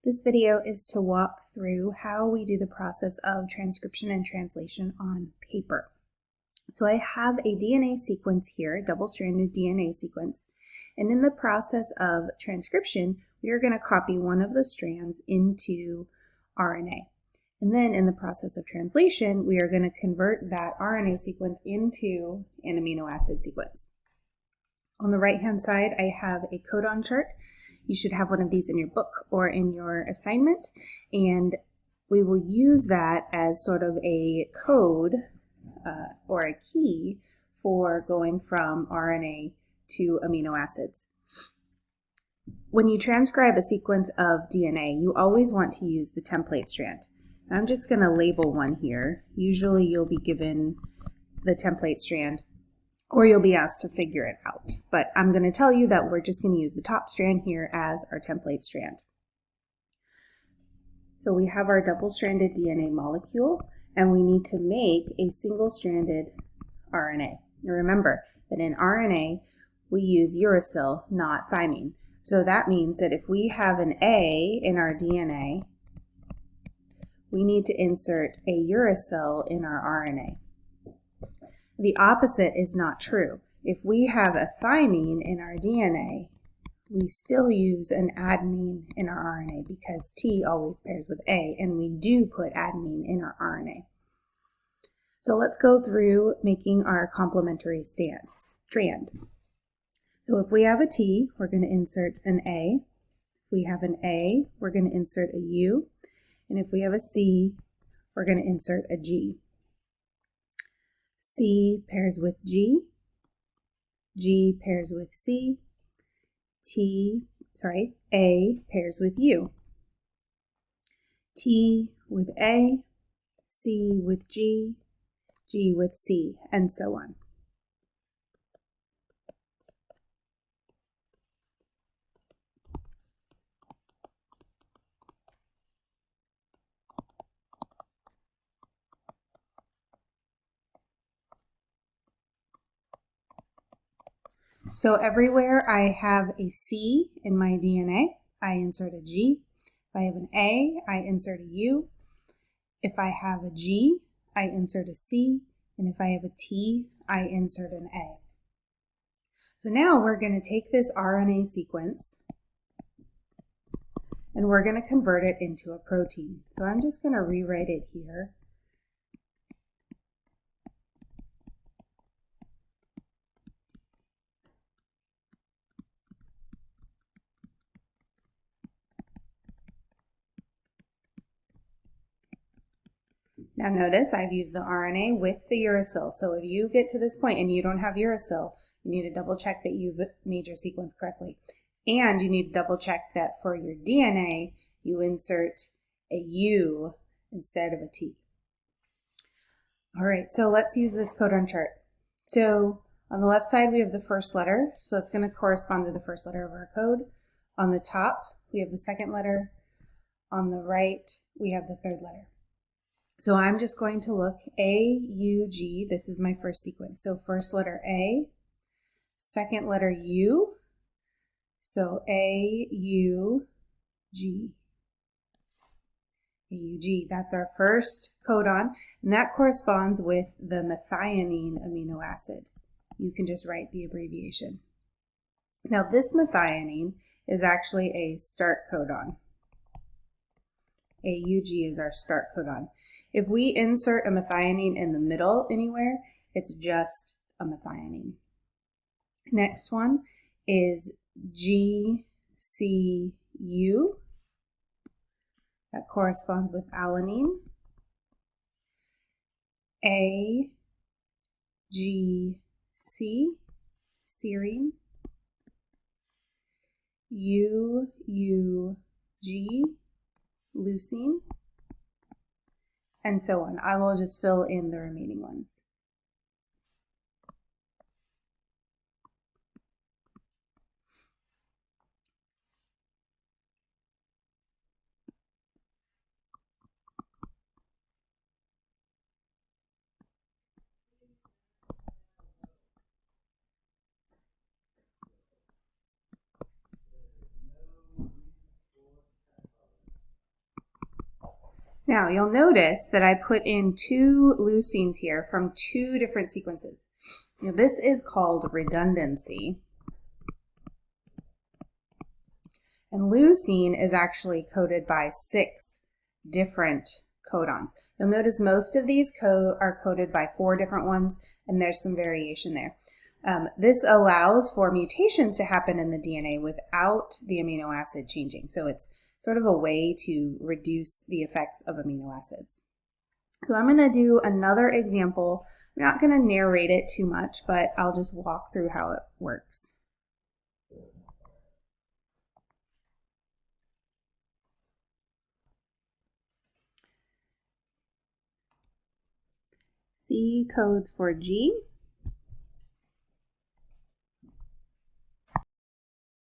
This video is to walk through how we do the process of transcription and translation on paper. So I have a DNA sequence here, a double-stranded DNA sequence, and in the process of transcription, we are going to copy one of the strands into RNA. And then in the process of translation, we are going to convert that RNA sequence into an amino acid sequence. On the right-hand side, I have a codon chart. You should have one of these in your book or in your assignment, and we will use that as sort of a code or a key for going from RNA to amino acids. When you transcribe a sequence of DNA, you always want to use the template strand. I'm just going to label one here. Usually you'll be given the template strand, or you'll be asked to figure it out. But I'm going to tell you that we're just going to use the top strand here as our template strand. So we have our double-stranded DNA molecule, and we need to make a single-stranded RNA. Now remember that in RNA, we use uracil, not thymine. So that means that if we have an A in our DNA, we need to insert a uracil in our RNA. The opposite is not true. If we have a thymine in our DNA, we still use an adenine in our RNA because T always pairs with A, and we do put adenine in our RNA. So let's go through making our complementary strand. So if we have a T, we're going to insert an A. If we have an A, we're going to insert a U. And if we have a C, we're going to insert a G. C pairs with G, G pairs with C, A pairs with U, T with A, C with G, G with C, and so on. So everywhere I have a C in my DNA, I insert a G. If I have an A, I insert a U. If I have a G, I insert a C. And if I have a T, I insert an A. So now we're going to take this RNA sequence and we're going to convert it into a protein. So I'm just going to rewrite it here. Now notice I've used the RNA with the uracil. So if you get to this point and you don't have uracil, you need to double check that you've made your sequence correctly. And you need to double check that for your DNA, you insert a U instead of a T. All right, so let's use this codon chart. So on the left side, we have the first letter. So it's going to correspond to the first letter of our code. On the top, we have the second letter. On the right, we have the third letter. So I'm just going to look A, U, G. This is my first sequence. So first letter A, second letter U. So A, U, G. A, U, G. That's our first codon, and that corresponds with the methionine amino acid. You can just write the abbreviation. Now this methionine is actually a start codon. AUG is our start codon. If we insert a methionine in the middle anywhere, it's just a methionine. Next one is GCU. That corresponds with alanine. AGC, serine. UUG, leucine. And so on. I will just fill in the remaining ones. Now you'll notice that I put in 2 leucines here from 2 different sequences. Now, this is called redundancy. And leucine is actually coded by 6 different codons. You'll notice most of these are coded by 4 different ones, and there's some variation there. This allows for mutations to happen in the DNA without the amino acid changing. So it's sort of a way to reduce the effects of amino acids. So I'm going to do another example. I'm not going to narrate it too much, but I'll just walk through how it works. C codes for G,